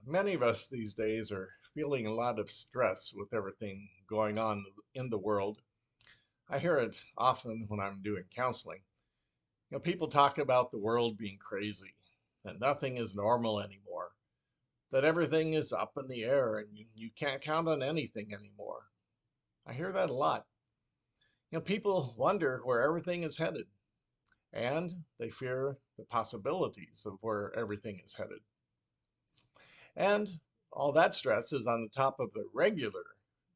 Many of us these days are feeling a lot of stress with everything going on in the world. I hear it often when I'm doing counseling. People talk about the world being crazy, that nothing is normal anymore, that everything is up in the air and you can't count on anything anymore. I hear that a lot. People wonder where everything is headed, and they fear the possibilities of where everything is headed. And all that stress is on the top of the regular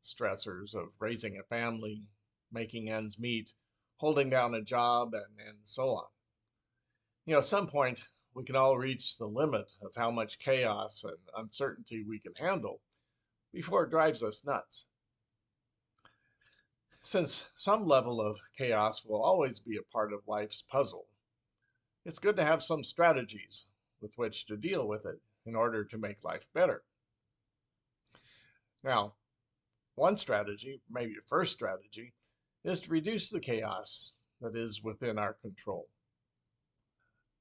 stressors of raising a family, making ends meet, holding down a job, and so on. At some point, we can all reach the limit of how much chaos and uncertainty we can handle before it drives us nuts. Since some level of chaos will always be a part of life's puzzle, it's good to have some strategies with which to deal with it in order to make life better. Now, one strategy, maybe a first strategy, is to reduce the chaos that is within our control.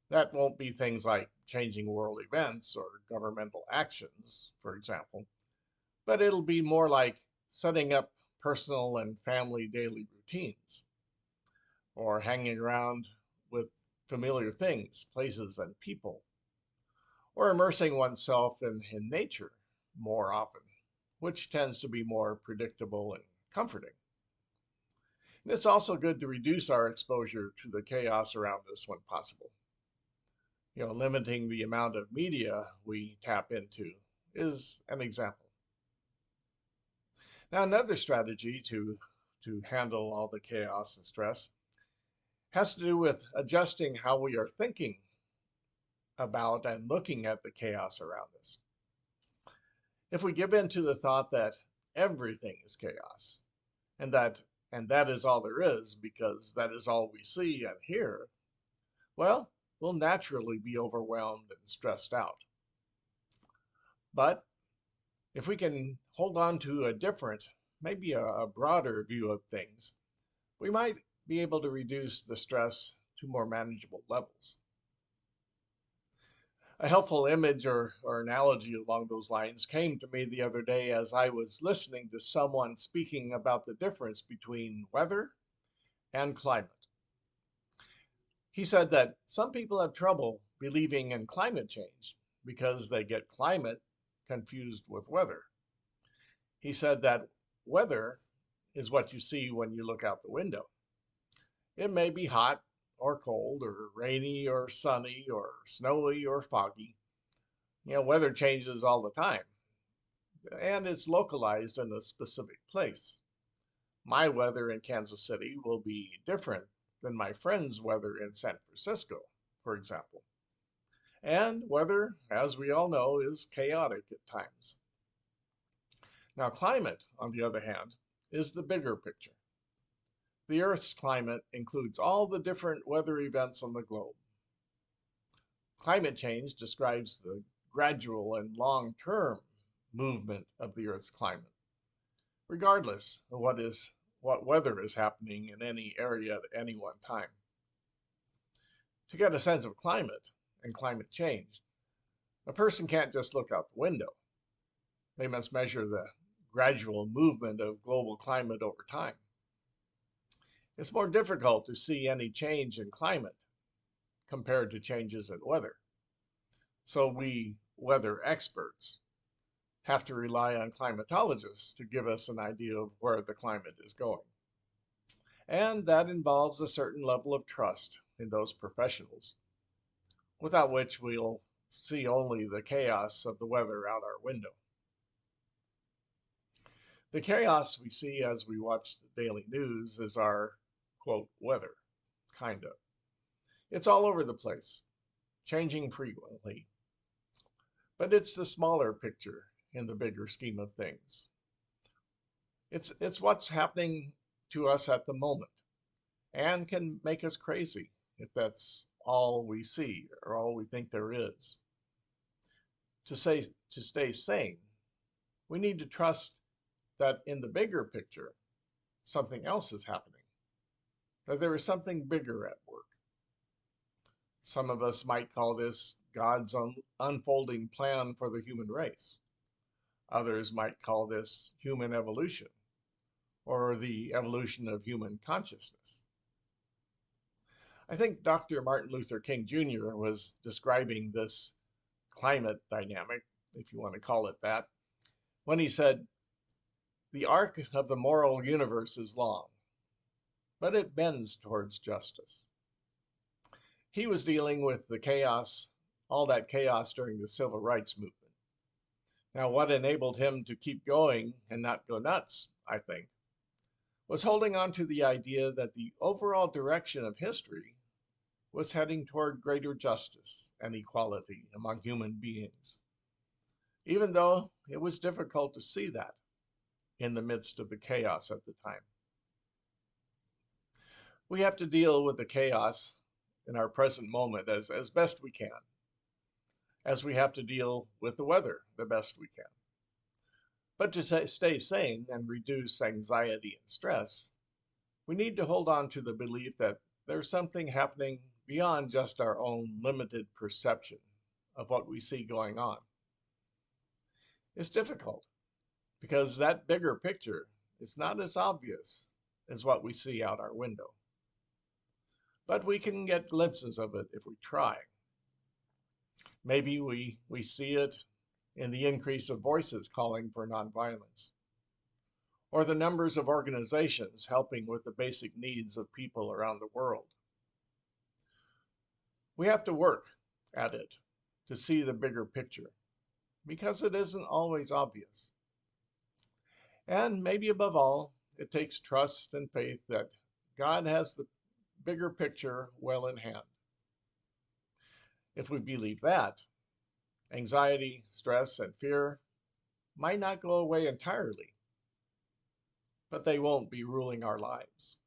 That won't be things like changing world events or governmental actions, for example, but it'll be more like setting up personal and family daily routines, or hanging around with familiar things, places, and people, or immersing oneself in nature more often, which tends to be more predictable and comforting. And it's also good to reduce our exposure to the chaos around us when possible. Limiting the amount of media we tap into is an example. Now, another strategy to handle all the chaos and stress has to do with adjusting how we are thinking about and looking at the chaos around us. If we give in to the thought that everything is chaos and that is all there is because that is all we see and hear, well, we'll naturally be overwhelmed and stressed out. But if we can hold on to a different, maybe a broader view of things, we might be able to reduce the stress to more manageable levels. A helpful image or analogy along those lines came to me the other day as I was listening to someone speaking about the difference between weather and climate. He said that some people have trouble believing in climate change because they get climate confused with weather. He said that weather is what you see when you look out the window. It may be hot or cold or rainy or sunny or snowy or foggy. Weather changes all the time, and it's localized in a specific place. My weather in Kansas City will be different than my friend's weather in San Francisco, for example. And weather, as we all know, is chaotic at times. Now, climate, on the other hand, is the bigger picture. The Earth's climate includes all the different weather events on the globe. Climate change describes the gradual and long-term movement of the Earth's climate, regardless of what weather is happening in any area at any one time. To get a sense of climate and climate change, a person can't just look out the window. They must measure the gradual movement of global climate over time. It's more difficult to see any change in climate compared to changes in weather. So we weather experts have to rely on climatologists to give us an idea of where the climate is going. And that involves a certain level of trust in those professionals, without which we'll see only the chaos of the weather out our window. The chaos we see as we watch the daily news is our, quote, weather, kind of. It's all over the place, changing frequently. But it's the smaller picture in the bigger scheme of things. It's what's happening to us at the moment and can make us crazy if that's all we see or all we think there is. To stay sane, we need to trust that in the bigger picture, something else is happening, that there is something bigger at work. Some of us might call this God's unfolding plan for the human race. Others might call this human evolution or the evolution of human consciousness. I think Dr. Martin Luther King Jr. was describing this climate dynamic, if you want to call it that, when he said, "The arc of the moral universe is long, but it bends towards justice." He was dealing with the chaos, all that chaos during the civil rights movement. Now, what enabled him to keep going and not go nuts, I think, was holding on to the idea that the overall direction of history was heading toward greater justice and equality among human beings, even though it was difficult to see that in the midst of the chaos at the time. We have to deal with the chaos in our present moment as best we can, as we have to deal with the weather the best we can. But to stay sane and reduce anxiety and stress, we need to hold on to the belief that there's something happening beyond just our own limited perception of what we see going on. It's difficult because that bigger picture is not as obvious as what we see out our window. But we can get glimpses of it if we try. Maybe we see it in the increase of voices calling for nonviolence, or the numbers of organizations helping with the basic needs of people around the world. We have to work at it to see the bigger picture, because it isn't always obvious. And maybe above all, it takes trust and faith that God has the bigger picture well in hand. If we believe that, anxiety, stress, and fear might not go away entirely, but they won't be ruling our lives.